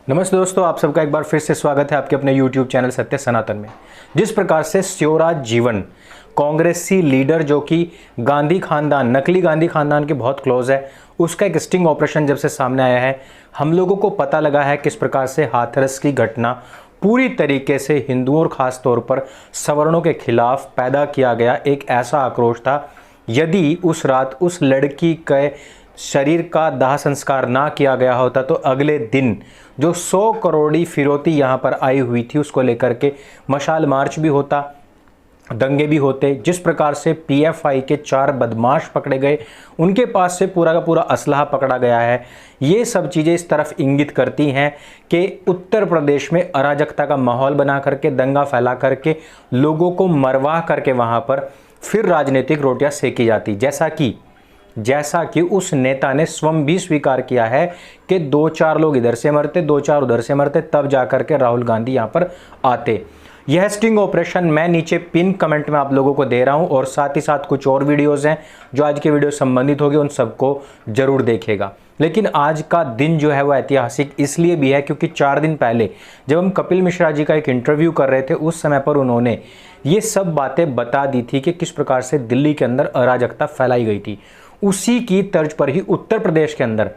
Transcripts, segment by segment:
नमस्ते दोस्तों, आप सबका एक बार फिर से स्वागत है आपके अपने YouTube चैनल सत्य सनातन में। जिस प्रकार से शिवराज जीवन कांग्रेसी लीडर जो कि गांधी खानदान, नकली गांधी खानदान के बहुत क्लोज है, उसका एक स्टिंग ऑपरेशन जब से सामने आया है, हम लोगों को पता लगा है किस प्रकार से हाथरस की घटना पूरी तरीके से हिंदुओं और ख़ास तौर पर सवर्णों के खिलाफ पैदा किया गया एक ऐसा आक्रोश था। यदि उस रात उस लड़की के शरीर का दाह संस्कार ना किया गया होता तो अगले दिन जो 100 करोड़ी फिरौती यहाँ पर आई हुई थी उसको लेकर के मशाल मार्च भी होता, दंगे भी होते। जिस प्रकार से पीएफआई के 4 बदमाश पकड़े गए, उनके पास से पूरा का पूरा असलहा पकड़ा गया है, ये सब चीज़ें इस तरफ इंगित करती हैं कि उत्तर प्रदेश में अराजकता का माहौल बना करके, दंगा फैला करके, लोगों को मरवा करके वहाँ पर फिर राजनीतिक रोटियां सेकी जाती। जैसा कि उस नेता ने स्वयं भी स्वीकार किया है कि 2-4 लोग इधर से मरते, 2-4 उधर से मरते, तब जाकर के राहुल गांधी यहां पर आते। यह स्टिंग ऑपरेशन मैं नीचे पिन कमेंट में आप लोगों को दे रहा हूं और साथ ही साथ कुछ और वीडियोस हैं जो आज के वीडियो संबंधित होंगे, उन सबको जरूर देखेगा। लेकिन आज का दिन जो है वो ऐतिहासिक इसलिए भी है क्योंकि 4 दिन पहले जब हम कपिल मिश्रा जी का एक इंटरव्यू कर रहे थे, उस समय पर उन्होंने ये सब बातें बता दी थी कि किस प्रकार से दिल्ली के अंदर अराजकता फैलाई गई थी। उसी की तर्ज पर ही उत्तर प्रदेश के अंदर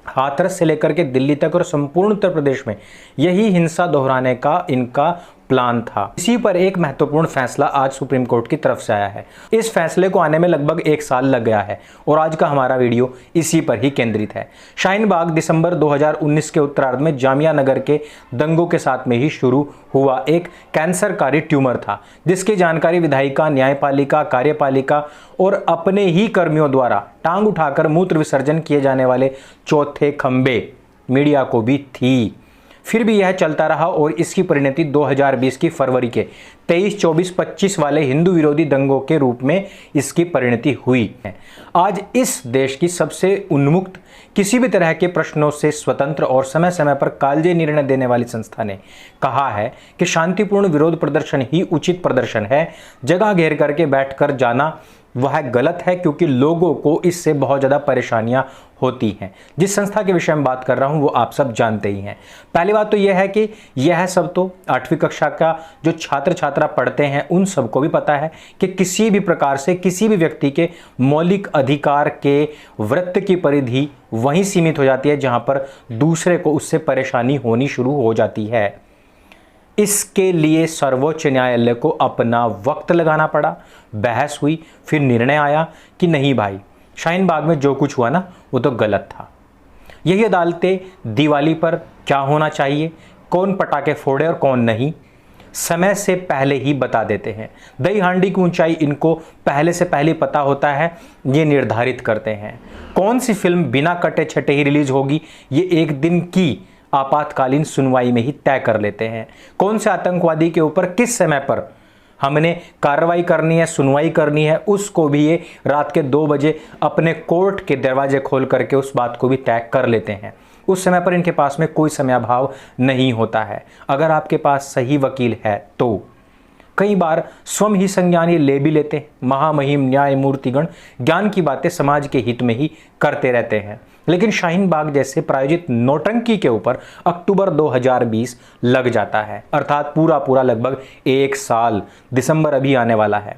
हाथरस से लेकर के दिल्ली तक और संपूर्ण उत्तर प्रदेश में यही हिंसा दोहराने का इनका प्लान था। इसी पर एक महत्वपूर्ण फैसला आज सुप्रीम कोर्ट की तरफ से आया है। इस फैसले को आने में लगभग 1 साल लग गया है और आज का हमारा वीडियो इसी पर ही केंद्रित है। शाहीन बाग दिसंबर 2019 के उत्तरार्ध में जामिया नगर के दंगों के साथ में ही शुरू हुआ एक कैंसरकारी ट्यूमर था, जिसकी जानकारी विधायिका, न्यायपालिका, कार्यपालिका और अपने ही कर्मियों द्वारा टांग उठाकर मूत्र विसर्जन किए जाने वाले चौथे खंबे मीडिया को भी थी। फिर भी यह चलता रहा और इसकी परिणति 2020 की फरवरी के 23, 24, 25 वाले हिंदू विरोधी दंगों के रूप में इसकी परिणति हुई है। आज इस देश की सबसे उन्मुक्त, किसी भी तरह के प्रश्नों से स्वतंत्र और समय समय पर कालजे निर्णय देने वाली संस्था ने कहा है कि शांतिपूर्ण विरोध प्रदर्शन ही उचित प्रदर्शन है। जगह घेर करके बैठकर जाना वह गलत है क्योंकि लोगों को इससे बहुत ज़्यादा परेशानियां होती हैं। जिस संस्था के विषय में बात कर रहा हूं वो आप सब जानते ही हैं। पहली बात तो यह है कि यह सब तो 8वीं कक्षा का जो छात्र छात्रा पढ़ते हैं उन सबको भी पता है कि किसी भी प्रकार से किसी भी व्यक्ति के मौलिक अधिकार के वृत्त की परिधि वहीं सीमित हो जाती है जहां पर दूसरे को उससे परेशानी होनी शुरू हो जाती है। इसके लिए सर्वोच्च न्यायालय को अपना वक्त लगाना पड़ा, बहस हुई, फिर निर्णय आया कि नहीं भाई, शाहीन बाग में जो कुछ हुआ ना वो तो गलत था। यही अदालतें दिवाली पर क्या होना चाहिए, कौन पटाखे फोड़े और कौन नहीं, समय से पहले ही बता देते हैं। दही हांडी की ऊंचाई इनको पहले से पहले पता होता है, ये निर्धारित करते हैं। कौन सी फिल्म बिना कटे छटे ही रिलीज होगी ये एक दिन की आपातकालीन सुनवाई में ही तय कर लेते हैं। कौन से आतंकवादी के ऊपर किस समय पर हमने कार्रवाई करनी है, सुनवाई करनी है, उसको भी ये रात के 2 बजे अपने कोर्ट के दरवाजे खोल करके उस बात को भी तय कर लेते हैं। उस समय पर इनके पास में कोई समयाभाव नहीं होता है। अगर आपके पास सही वकील है तो कई बार स्वयं ही संज्ञान ये ले भी लेते हैं। महामहिम न्यायमूर्तिगण ज्ञान की बातें समाज के हित में ही करते रहते हैं। लेकिन शाहीन बाग जैसे प्रायोजित नौटंकी के ऊपर अक्टूबर 2020 लग जाता है, अर्थात पूरा लगभग 1 साल, दिसंबर अभी आने वाला है।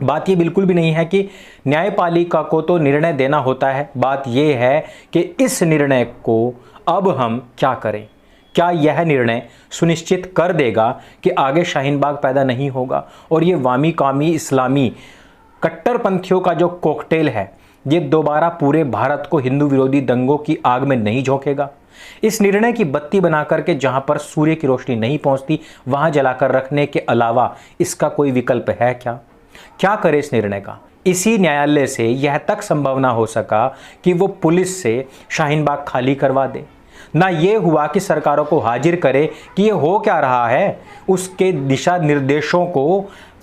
बात ये बिल्कुल भी नहीं है कि न्यायपालिका को तो निर्णय देना होता है, बात यह है कि इस निर्णय को अब हम क्या करें। क्या यह निर्णय सुनिश्चित कर देगा कि आगे शाहीन बाग पैदा नहीं होगा और ये वामी कामी इस्लामी कट्टरपंथियों का जो कॉकटेल है ये दोबारा पूरे भारत को हिंदू विरोधी दंगों की आग में नहीं झोंकेगा। इस निर्णय की बत्ती बना करके जहां पर सूर्य की रोशनी नहीं पहुंचती वहां जलाकर रखने के अलावा इसका कोई विकल्प है क्या करे इस निर्णय का। इसी न्यायालय से यह तक संभावना हो सका कि वो पुलिस से शाहीन बाग खाली करवा दे। ना ये हुआ कि सरकारों को हाजिर करे कि ये हो क्या रहा है, उसके दिशा निर्देशों को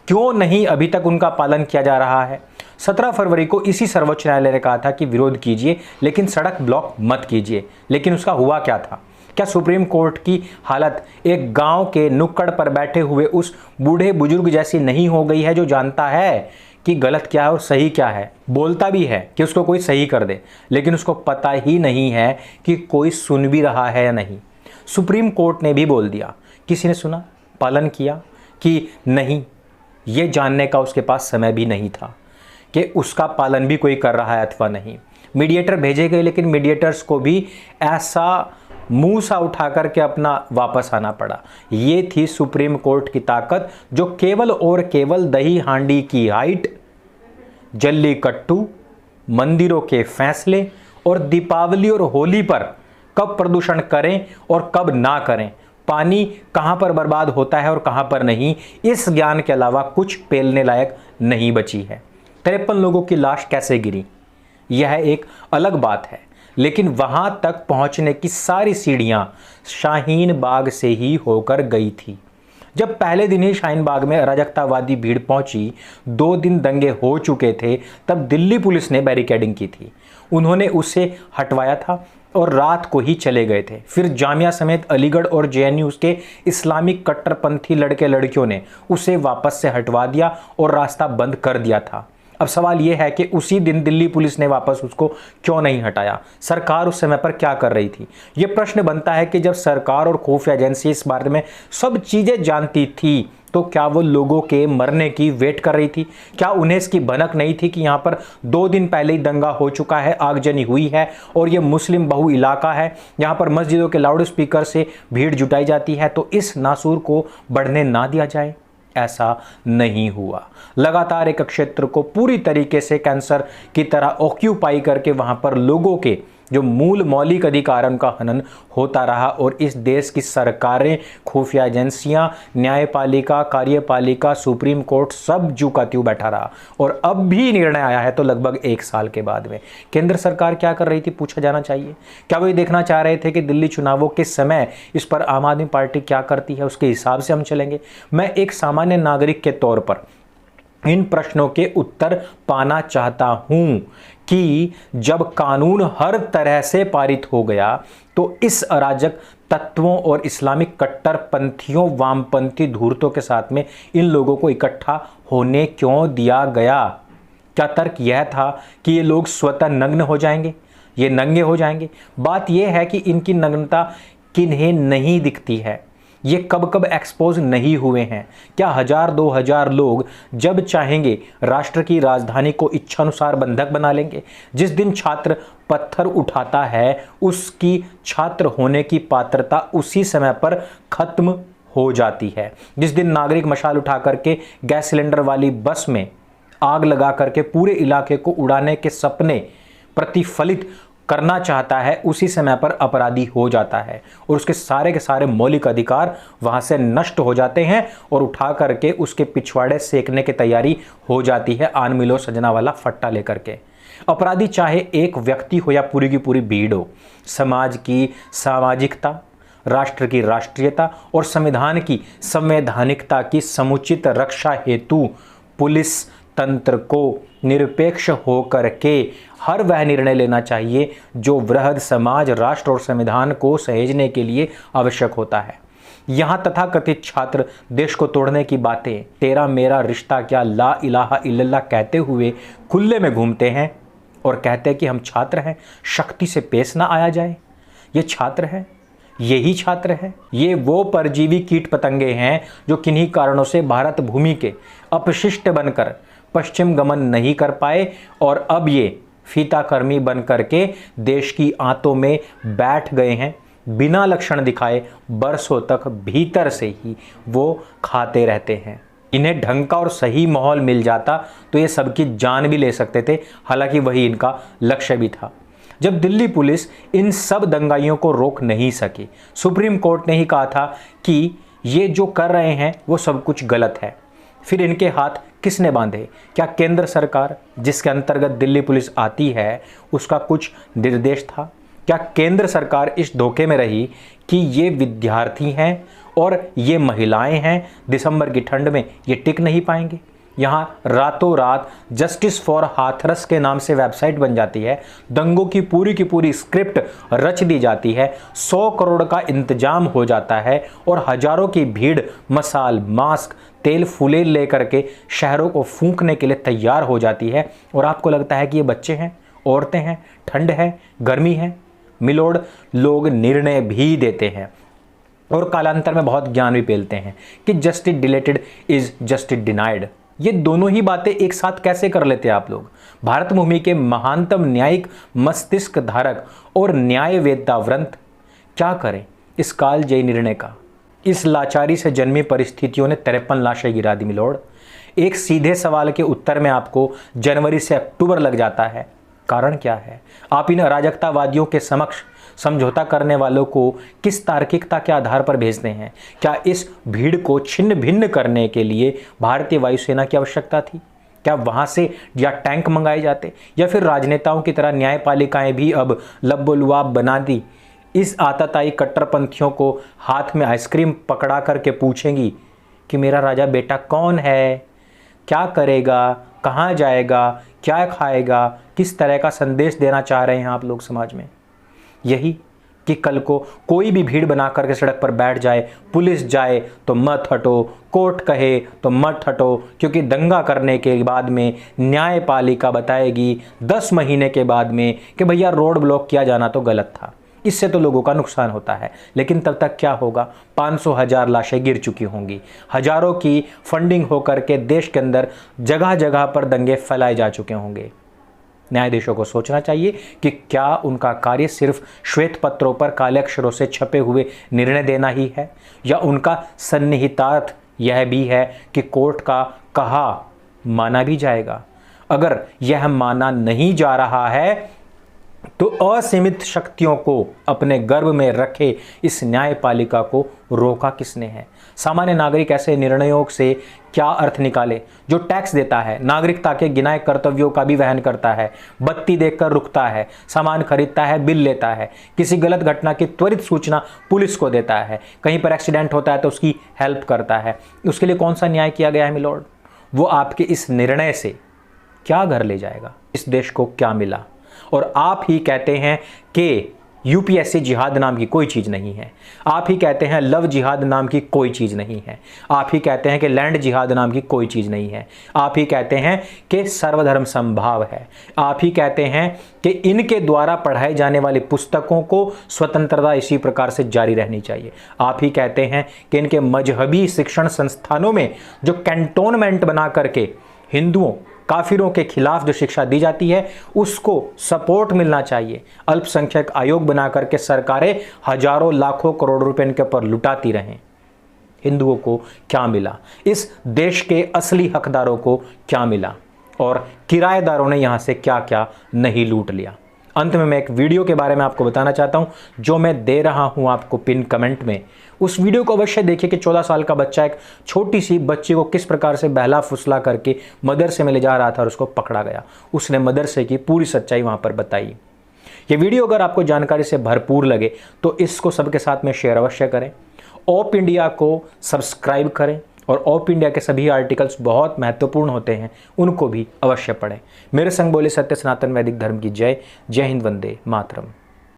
क्यों नहीं अभी तक उनका पालन किया जा रहा है। 17 फरवरी को इसी सर्वोच्च न्यायालय ने कहा था कि विरोध कीजिए लेकिन सड़क ब्लॉक मत कीजिए। लेकिन उसका हुआ क्या था? क्या सुप्रीम कोर्ट की हालत एक गांव के नुक्कड़ पर बैठे हुए उस बूढ़े बुजुर्ग जैसी नहीं हो गई है जो जानता है कि गलत क्या है और सही क्या है, बोलता भी है कि उसको कोई सही कर दे, लेकिन उसको पता ही नहीं है कि कोई सुन भी रहा है या नहीं। सुप्रीम कोर्ट ने भी बोल दिया। किसी ने सुना, पालन किया कि नहीं? ये जानने का उसके पास समय भी नहीं था कि उसका पालन भी कोई कर रहा है अथवा नहीं। मीडिएटर भेजे गए, लेकिन मीडिएटर्स को भी ऐसा मुंह सा उठा करके अपना वापस आना पड़ा। ये थी सुप्रीम कोर्ट की ताकत, जो केवल और केवल दही हांडी की हाइट, जल्लीकट्टू, मंदिरों के फैसले और दीपावली और होली पर कब प्रदूषण करें और कब ना करें, पानी कहां पर बर्बाद होता है और कहां पर नहीं, इस ज्ञान के अलावा कुछ पेलने लायक नहीं बची है। 53 लोगों की लाश कैसे गिरी, यह एक अलग बात है, लेकिन वहां तक पहुंचने की सारी सीढ़ियां शाहीन बाग से ही होकर गई थी। जब पहले दिन ही शाहीन बाग में अराजकतावादी भीड़ पहुंची, 2 दिन दंगे हो चुके थे, तब दिल्ली पुलिस ने बैरिकेडिंग की थी। उन्होंने उसे हटवाया था और रात को ही चले गए थे। फिर जामिया समेत अलीगढ़ और जेएनयू के इस्लामिक कट्टरपंथी लड़के लड़कियों ने उसे वापस से हटवा दिया और रास्ता बंद कर दिया था। अब सवाल यह है कि उसी दिन दिल्ली पुलिस ने वापस उसको क्यों नहीं हटाया? सरकार उस समय पर क्या कर रही थी? ये प्रश्न बनता है कि जब सरकार और खुफिया एजेंसी इस बारे में सब चीजें जानती थी, तो क्या वो लोगों के मरने की वेट कर रही थी? क्या उन्हें इसकी भनक नहीं थी कि यहाँ पर 2 दिन पहले ही दंगा हो चुका है, आगजनी हुई है और ये मुस्लिम बहु इलाका है, यहाँ पर मस्जिदों के लाउड स्पीकर से भीड़ जुटाई जाती है, तो इस नासूर को बढ़ने ना दिया जाए? ऐसा नहीं हुआ। लगातार एक क्षेत्र को पूरी तरीके से कैंसर की तरह ऑक्यूपाई करके वहां पर लोगों के जो मूल मौलिक अधिकार उनका हनन होता रहा और इस देश की सरकारें, खुफिया एजेंसियां, न्यायपालिका, कार्यपालिका, सुप्रीम कोर्ट सब जू का त्यों बैठा रहा। और अब भी निर्णय आया है तो लगभग 1 साल के बाद में। केंद्र सरकार क्या कर रही थी, पूछा जाना चाहिए। क्या वो ये देखना चाह रहे थे कि दिल्ली चुनावों के समय इस पर आम आदमी पार्टी क्या करती है, उसके हिसाब से हम चलेंगे? मैं एक सामान्य नागरिक के तौर पर इन प्रश्नों के उत्तर पाना चाहता हूं कि जब कानून हर तरह से पारित हो गया, तो इस अराजक तत्वों और इस्लामिक कट्टरपंथियों, वामपंथी धूर्तों के साथ में इन लोगों को इकट्ठा होने क्यों दिया गया? क्या तर्क यह था कि ये लोग स्वतः नग्न हो जाएंगे, ये नंगे हो जाएंगे? बात यह है कि इनकी नग्नता किन्हें नहीं दिखती है, ये कब कब एक्सपोज नहीं हुए हैं। क्या 1000-2000 लोग जब चाहेंगे राष्ट्र की राजधानी को इच्छानुसार बंधक बना लेंगे? जिस दिन छात्र पत्थर उठाता है, उसकी छात्र होने की पात्रता उसी समय पर खत्म हो जाती है। जिस दिन नागरिक मशाल उठा करके गैस सिलेंडर वाली बस में आग लगा करके पूरे इलाके को उड़ाने के सपने प्रतिफलित करना चाहता है, उसी समय पर अपराधी हो जाता है और उसके सारे के सारे मौलिक अधिकार वहां से नष्ट हो जाते हैं और उठा करके उसके पिछवाड़े सेकने की तैयारी हो जाती है, आन मिलो सजना वाला फट्टा लेकर के। अपराधी चाहे एक व्यक्ति हो या पूरी की पूरी भीड़ हो, समाज की सामाजिकता, राष्ट्र की राष्ट्रीयता और संविधान की संवैधानिकता की समुचित रक्षा हेतु पुलिस तंत्र को निरपेक्ष होकर के हर वह निर्णय लेना चाहिए जो वृहद समाज, राष्ट्र और संविधान को सहेजने के लिए आवश्यक होता है। यहाँ तथाकथित छात्र देश को तोड़ने की बातें, तेरा मेरा रिश्ता क्या, ला इलाहा इल्लल्लाह कहते हुए खुले में घूमते हैं और कहते हैं कि हम छात्र हैं, शक्ति से पेश ना आया जाए। ये छात्र हैं, यही छात्र हैं। ये वो परजीवी कीट पतंगे हैं जो किन्हीं कारणों से भारत भूमि के अपशिष्ट बनकर पश्चिम गमन नहीं कर पाए और अब ये फीताकर्मी बन करके देश की आंतों में बैठ गए हैं। बिना लक्षण दिखाए बरसों तक भीतर से ही वो खाते रहते हैं। इन्हें ढंग का और सही माहौल मिल जाता तो ये सबकी जान भी ले सकते थे, हालांकि वही इनका लक्ष्य भी था। जब दिल्ली पुलिस इन सब दंगाइयों को रोक नहीं सकी, सुप्रीम कोर्ट ने ही कहा था कि ये जो कर रहे हैं वो सब कुछ गलत है। फिर इनके हाथ किसने बांधे? क्या केंद्र सरकार, जिसके अंतर्गत दिल्ली पुलिस आती है, उसका कुछ निर्देश था? क्या केंद्र सरकार इस धोखे में रही कि ये विद्यार्थी हैं और ये महिलाएं हैं, दिसंबर की ठंड में ये टिक नहीं पाएंगे? यहाँ रातों रात जस्टिस फॉर हाथरस के नाम से वेबसाइट बन जाती है, दंगों की पूरी स्क्रिप्ट रच दी जाती है, 100 करोड़ का इंतजाम हो जाता है और हजारों की भीड़ मसाल, मास्क, तेल फूले लेकर के शहरों को फूंकने के लिए तैयार हो जाती है और आपको लगता है कि ये बच्चे हैं, औरतें हैं, ठंड है, गर्मी है? मिलोड, लोग निर्णय भी देते हैं। और कालांतर में बहुत ज्ञान भी पेलते हैं कि justice deleted is justice denied. ये दोनों ही बातें एक साथ कैसे कर लेते हैं आप लोग? भारत भूमि के महानतम न्यायिक मस्तिष्क धारक और न्याय वेदावृंत क्या करें इस कालजयी निर्णय का? इस लाचारी से जन्मी परिस्थितियों ने 53 लाशें गिरा दी मिलोड। एक सीधे सवाल के उत्तर में आपको जनवरी से अक्टूबर लग जाता है। कारण क्या है? आप इन अराजकतावादियों के समक्ष समझौता करने वालों को किस तार्किकता के आधार पर भेजते हैं? क्या इस भीड़ को छिन्न भिन्न करने के लिए भारतीय वायुसेना की आवश्यकता थी? क्या वहां से या टैंक मंगाए जाते, या फिर राजनेताओं की तरह न्यायपालिकाएं भी अब लब्बोलुआब बना दी? इस आतताई कट्टरपंथियों को हाथ में आइसक्रीम पकड़ा करके पूछेंगी कि मेरा राजा बेटा कौन है, क्या करेगा, कहाँ जाएगा, क्या खाएगा? किस तरह का संदेश देना चाह रहे हैं आप लोग समाज में? यही कि कल को कोई भी भीड़ बना करके सड़क पर बैठ जाए, पुलिस जाए तो मत हटो, कोर्ट कहे तो मत हटो, क्योंकि दंगा करने के बाद में न्यायपालिका बताएगी 10 महीने के बाद में कि भैया रोड ब्लॉक किया जाना तो गलत था। इससे तो लोगों का नुकसान होता है, लेकिन तब तक क्या होगा? 500,000 लाशें गिर चुकी होंगी, हजारों की फंडिंग होकर के देश के अंदर जगह जगह पर दंगे फैलाए जा चुके होंगे। न्यायाधीशों को सोचना चाहिए कि क्या उनका कार्य सिर्फ श्वेत पत्रों पर काले अक्षरों से छपे हुए निर्णय देना ही है, या उनका सन्निहितार्थ यह भी है कि कोर्ट का कहा माना भी जाएगा? अगर यह माना नहीं जा रहा है तो असीमित शक्तियों को अपने गर्भ में रखे इस न्यायपालिका को रोका किसने है? सामान्य नागरिक ऐसे निर्णयों से क्या अर्थ निकाले? जो टैक्स देता है, नागरिकता के गिनाए कर्तव्यों का भी वहन करता है, बत्ती देखकर रुकता है, सामान खरीदता है, बिल लेता है, किसी गलत घटना की त्वरित सूचना पुलिस को देता है, कहीं पर एक्सीडेंट होता है तो उसकी हेल्प करता है, उसके लिए कौन सा न्याय किया गया है मिलोड? वो आपके इस निर्णय से क्या घर ले जाएगा? इस देश को क्या मिला? और आप ही कहते हैं कि यूपीएससी जिहाद नाम की कोई चीज़ नहीं है, आप ही कहते हैं लव जिहाद नाम की कोई चीज़ नहीं है, आप ही कहते हैं कि लैंड जिहाद नाम की कोई चीज़ नहीं है, आप ही कहते हैं कि सर्वधर्म समभाव है, आप ही कहते हैं कि इनके द्वारा पढ़ाई जाने वाली पुस्तकों को स्वतंत्रता इसी प्रकार से जारी रहनी चाहिए, आप ही कहते हैं कि इनके मजहबी शिक्षण संस्थानों में जो कैंटोनमेंट बना करके हिंदुओं काफिरों के खिलाफ जो शिक्षा दी जाती है उसको सपोर्ट मिलना चाहिए। अल्पसंख्यक आयोग बना करके सरकारें हजारों लाखों करोड़ रुपए इनके ऊपर लुटाती रहें। हिंदुओं को क्या मिला? इस देश के असली हकदारों को क्या मिला? और किराएदारों ने यहां से क्या क्या नहीं लूट लिया? अंत में मैं एक वीडियो के बारे में आपको बताना चाहता हूं जो मैं दे रहा हूं आपको पिन कमेंट में। उस वीडियो को अवश्य देखिए कि 14 साल का बच्चा एक छोटी सी बच्ची को किस प्रकार से बहला फुसला करके मदरसे में ले जा रहा था और उसको पकड़ा गया। उसने मदरसे की पूरी सच्चाई वहां पर बताई। ये वीडियो अगर आपको जानकारी से भरपूर लगे तो इसको सबके साथ में शेयर अवश्य करें। ओप इंडिया को सब्सक्राइब करें और ओप इंडिया के सभी आर्टिकल्स बहुत महत्वपूर्ण होते हैं, उनको भी अवश्य पढ़ें। मेरे संग बोले सत्य सनातन वैदिक धर्म की जय। जय हिंद, वंदे मातरम।